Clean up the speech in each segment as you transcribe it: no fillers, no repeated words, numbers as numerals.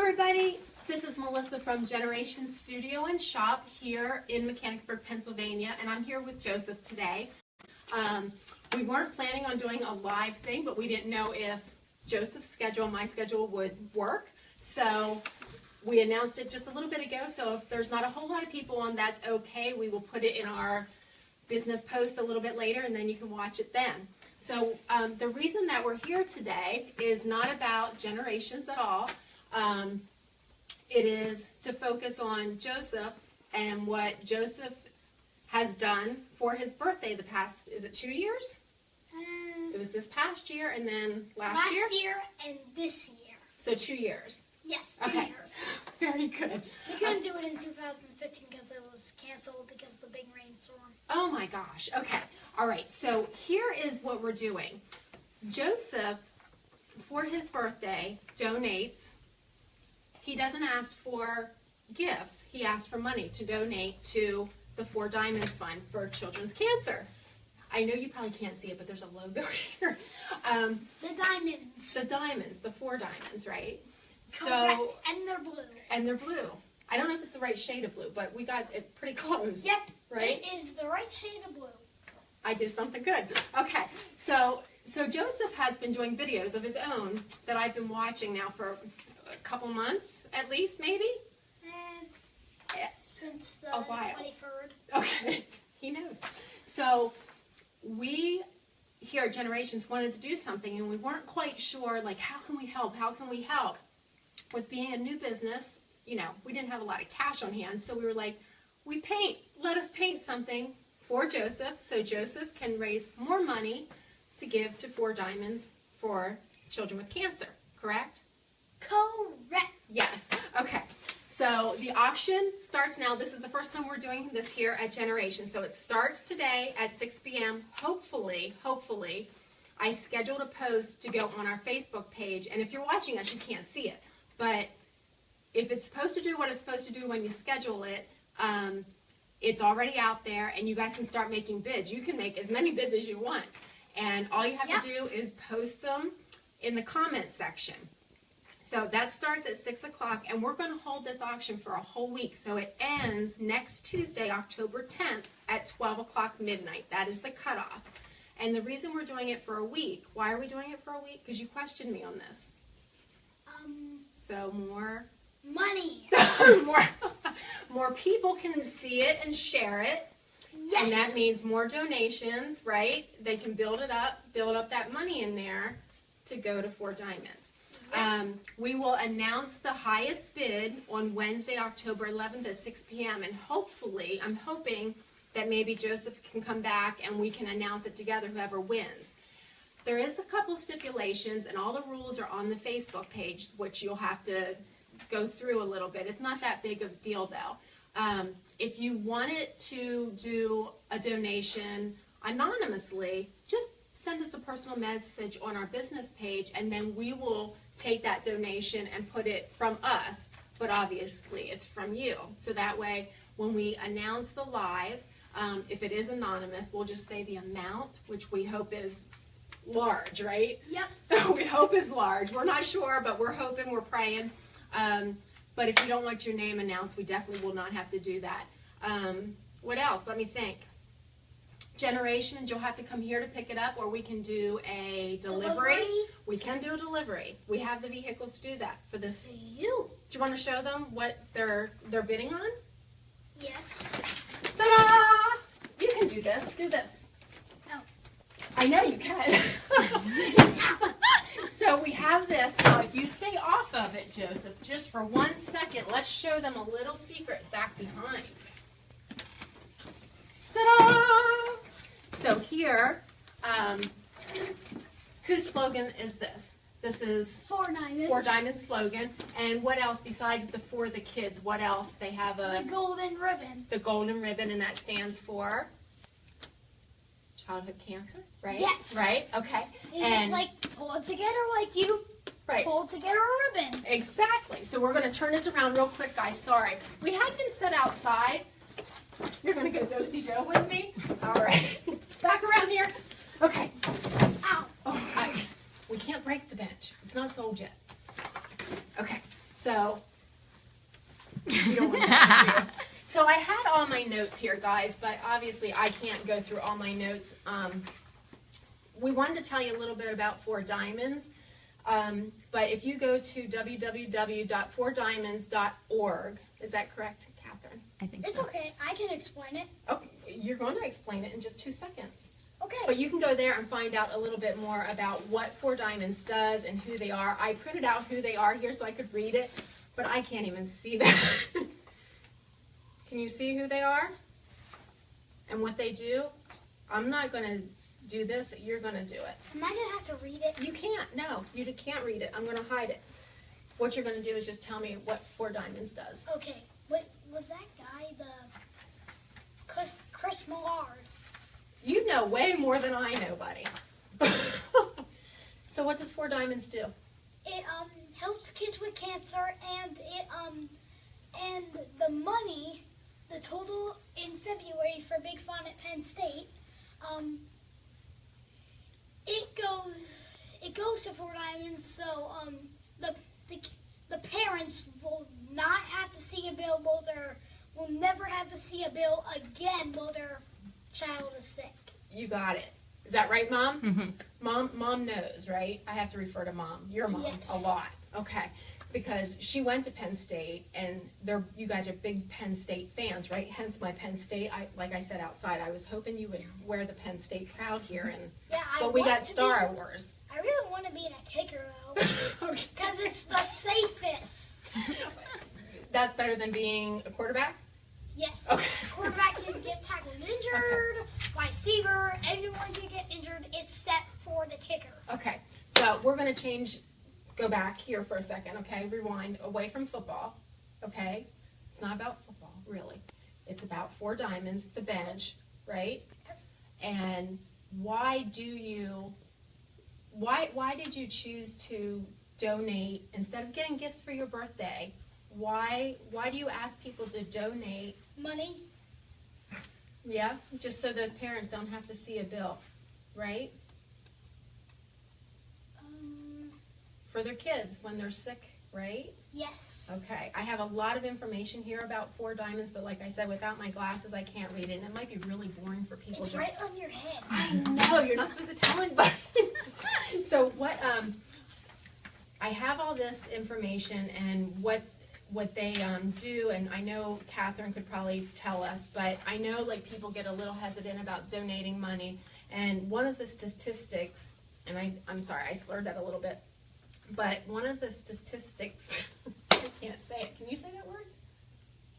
everybody, this is Melissa from Generation Studio and Shop here in Mechanicsburg, Pennsylvania, and I'm here with Joseph today. We weren't planning on doing a live thing, but we didn't know if Joseph's schedule and my schedule would work, so we announced it just a little bit ago. So if there's not a whole lot of people on, that's okay. We will put it in our business post a little bit later, and then you can watch it then. So the reason that we're here today is not about generations at all. It is to focus on Joseph and what Joseph has done for his birthday the past, is it 2 years? It was this past year and then last year? Last year and this year. So 2 years. Yes, 2 okay. years. Very good. We couldn't do it in 2015 because it was canceled because of the big rainstorm. Oh my gosh. Okay. All right. So here is what we're doing. Joseph, for his birthday, donates. He doesn't ask for gifts. He asks for money to donate to the 4 Diamonds Fund for Children's Cancer. I know you probably can't see it, but there's a logo here. The diamonds. The diamonds, the 4 diamonds, right? Correct. And they're blue. And they're blue. I don't know if it's the right shade of blue, but we got it pretty close. Yep. Right? It is the right shade of blue. I did something good. Okay. So Joseph has been doing videos of his own that I've been watching now for a couple months, at least, maybe? Since the a while. 23rd. Okay. He knows. So we here at Generations wanted to do something, and we weren't quite sure, like, how can we help? How can we help? With being a new business, you know, we didn't have a lot of cash on hand, so we were like, we paint. Let us paint something for Joseph so Joseph can raise more money to give to 4 Diamonds for children with cancer, correct? Correct. Yes. Okay. So the auction starts now. This is the first time we're doing this here at Generation. So it starts today at 6 p.m. Hopefully, I scheduled a post to go on our Facebook page. And if you're watching us, you can't see it. But if it's supposed to do what it's supposed to do when you schedule it, it's already out there, and you guys can start making bids. You can make as many bids as you want. And all you have to do is post them in the comments section. So that starts at 6 o'clock, and we're going to hold this auction for a whole week. So it ends next Tuesday, October 10th at 12 o'clock midnight. That is the cutoff. And the reason we're doing it for a week, why are we doing it for a week? Because you questioned me on this. So more money. more people can see it and share it. Yes. And that means more donations, right? They can build up that money in there to go to 4 Diamonds. Yep. We will announce the highest bid on Wednesday, October 11th at 6 p.m. And hopefully, I'm hoping that maybe Joseph can come back and we can announce it together, whoever wins. There is a couple stipulations, and all the rules are on the Facebook page, which you'll have to go through a little bit. It's not that big of a deal, though. If you wanted to do a donation anonymously, just send us a personal message on our business page, and then we will take that donation and put it from us, but obviously it's from you. So that way, when we announce the live, if it is anonymous, we'll just say the amount, which we hope is large, right? Yep. We hope is large. We're not sure, but we're hoping, we're praying. But if you don't want your name announced, we definitely will not have to do that. What else? Let me think. Generations, you'll have to come here to pick it up, or we can do a delivery. We can do a delivery. We have the vehicles to do that for this. Do you want to show them what they're bidding on? Yes. Ta-da! You can do this. Do this. Oh. I know you can. So we have this. Now, if you stay off of it, Joseph, just for 1 second, let's show them a little secret back behind. Ta-da! So here, whose slogan is this? This is 4 Diamonds. 4 Diamonds slogan. And what else besides the For the Kids? What else? They have The golden ribbon. The golden ribbon, and that stands for childhood cancer, right? Yes. Right? Okay. They just like pull it together like you pull together a ribbon. Exactly. So we're going to turn this around real quick, guys. Sorry. We had been set outside. You're going to go do-si-do with me? All right. Back around here. Okay. Ow. Oh, we can't break the bench. It's not sold yet. Okay. So So, you don't want to. So I had all my notes here, guys, but obviously I can't go through all my notes. We wanted to tell you a little bit about Four Diamonds, but if you go to www.fourdiamonds.org, is that correct, Catherine? I think It's so. okay. I can explain it. Oh, you're going to explain it in just 2 seconds. Okay. But you can go there and find out a little bit more about what Four Diamonds does and who they are. I printed out who they are here so I could read it, but I can't even see that. Can you see who they are and what they do? I'm not going to do this. You're going to do it. Am I gonna have to read it? You can't. No, you can't read it. I'm going to hide it. What you're going to do is just tell me what Four Diamonds does. Okay. Wait, was that guy the Chris Millard? You know way more than I know, buddy. So what does Four Diamonds do? It helps kids with cancer, and it and the money, the total in February for Big Fun at Penn State, it goes to Four Diamonds, so the parents will not have to see a bill, will never have to see a bill again while their child is sick. You got it. Is that right, Mom? Mm-hmm. Mom knows, right? I have to refer to Mom, your mom, Yes. a lot. Okay. Because she went to Penn State, and you guys are big Penn State fans, right? Hence my Penn State. Like I said outside, I was hoping you would wear the Penn State crowd here, Yeah, but we got Star Wars. I really want to be a kicker though, Okay. because it's the safest. That's better than being a quarterback? Yes. Okay. Quarterback can get tackled and injured. Wide receiver, everyone can get injured except for the kicker. Okay. So we're going to go back here for a second, okay? Rewind away from football, okay? It's not about football, really. It's about Four Diamonds, the bench, right? And why did you choose to donate instead of getting gifts for your birthday? Why do you ask people to donate? Money. Yeah, just so those parents don't have to see a bill, right? For their kids when they're sick, right? Yes. Okay, I have a lot of information here about Four Diamonds, but like I said, without my glasses, I can't read it, and it might be really boring for people. It's right on your head. I know, you're not supposed to tell anybody. So I have all this information and what they do, and I know Catherine could probably tell us, but I know like people get a little hesitant about donating money, and one of the statistics, and I'm sorry, I slurred that a little bit, but one of the statistics, I can't say it. Can you say that word?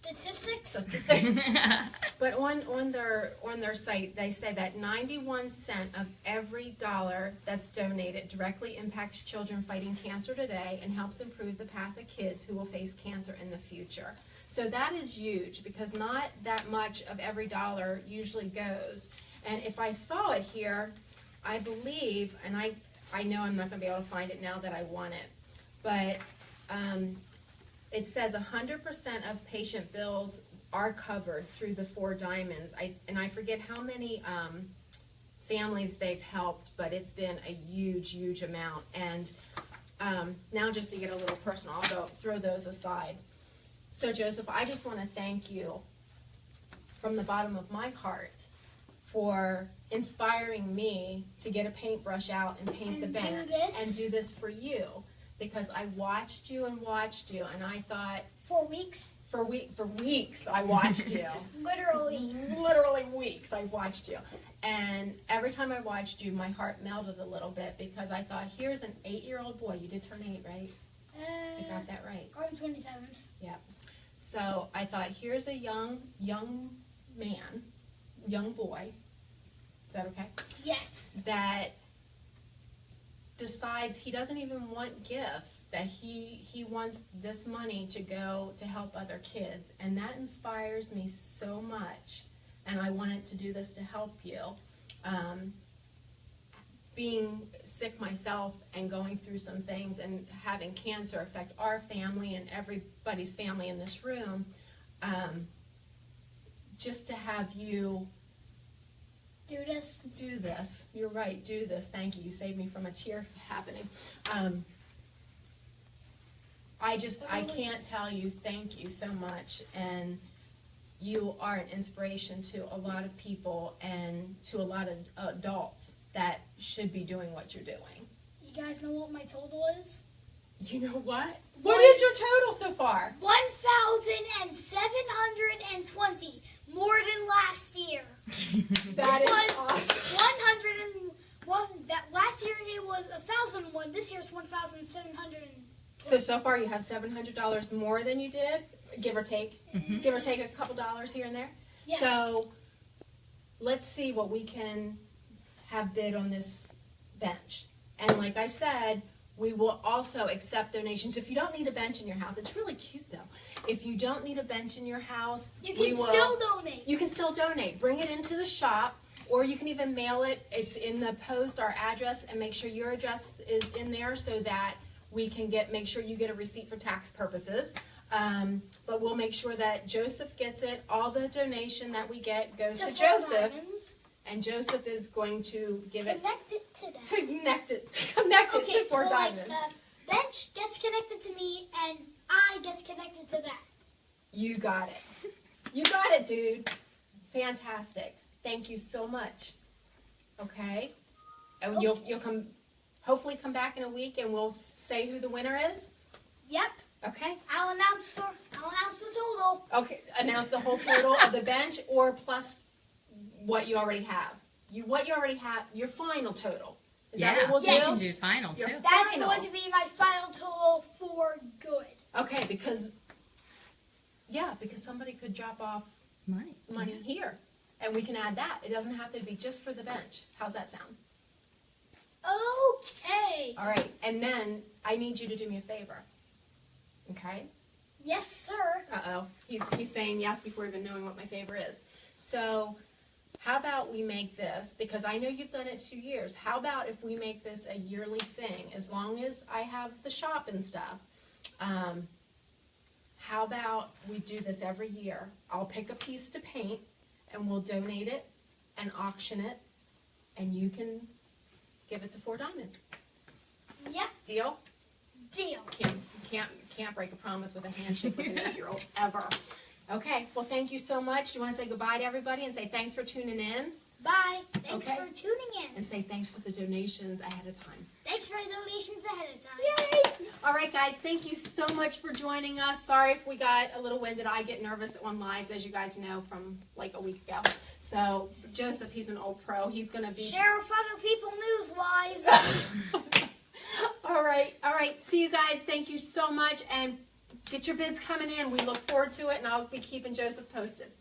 Statistics? But on their site, they say that 91 cents of every dollar that's donated directly impacts children fighting cancer today and helps improve the path of kids who will face cancer in the future. So that is huge because not that much of every dollar usually goes. And if I saw it here, I believe, and I know I'm not going to be able to find it now that I want it, but it says 100% of patient bills are covered through the Four Diamonds. And I forget how many families they've helped, but it's been a huge, huge amount. And now just to get a little personal, I'll throw those aside. So Joseph, I just want to thank you from the bottom of my heart for inspiring me to get a paintbrush out and paint the bench and do this for you, because I watched you, and I thought 4 weeks. for weeks I watched you. Literally weeks I watched you. And every time I watched you, my heart melted a little bit because I thought, here's an 8-year-old boy. You did turn 8, right? I got that right. On 27th. Yeah. So I thought, here's a young man, young boy. Is that okay? Yes. That decides he doesn't even want gifts, that he wants this money to go to help other kids, and that inspires me so much, and I wanted to do this to help you. Being sick myself and going through some things and having cancer affect our family and everybody's family in this room, just to have you Do this. You're right, do this. Thank you. You saved me from a tear happening. I can't tell you thank you so much, and you are an inspiration to a lot of people and to a lot of adults that should be doing what you're doing. You guys know what my total is? You know what? What is your total so far? 1,720, more than last year. That is was awesome. 101. That last year it was 1,001. This year it's 1,700. So far you have $700 more than you did, give or take. Mm-hmm. Give or take a couple dollars here and there. Yeah. So let's see what we can have bid on this bench. And like I said, we will also accept donations. If you don't need a bench in your house, it's really cute though. If you don't need a bench in your house, You can still donate. You can still donate. Bring it into the shop, or you can even mail it. It's in the post, our address, and make sure your address is in there so that we can make sure you get a receipt for tax purposes. But we'll make sure that Joseph gets it. All the donation that we get goes to Four Joseph, Diamonds. and Joseph is going to give it Connect it to that. to connect it to Okay, Four so like Diamonds. the bench gets connected to me, and I gets connected to that. You got it. You got it, dude. Fantastic. Thank you so much. Okay? And Okay. you'll hopefully come back in a week and we'll say who the winner is. Yep. Okay? I'll announce the total. Okay. Announce the whole total of the bench or plus what you already have. What you already have, your final total. Is that what we'll Yes. You do? can do final Your too. That's final. going to be my final total for good. Okay, because somebody could drop off money here, and we can add that. It doesn't have to be just for the bench. How's that sound? Okay. All right, and then I need you to do me a favor. Okay? Yes, sir. Uh-oh. He's saying yes before even knowing what my favor is. So how about we make this, because I know you've done it 2 years, how about if we make this a yearly thing, as long as I have the shop and stuff? How about we do this every year? I'll pick a piece to paint, and we'll donate it and auction it, and you can give it to Four Diamonds. Yep. Deal? Deal. Can't break a promise with a handshake with an 8-year-old ever. Okay, well, thank you so much. You want to say goodbye to everybody and say thanks for tuning in? Bye. Thanks Okay. for tuning in. And say thanks for the donations ahead of time. Thanks for the donations ahead of time. Yay! All right, guys, thank you so much for joining us. Sorry if we got a little winded. I get nervous on lives, as you guys know, from like a week ago. So Joseph, he's an old pro. He's going to be... Share with other people news-wise. All right. See you guys. Thank you so much. And get your bids coming in. We look forward to it, and I'll be keeping Joseph posted.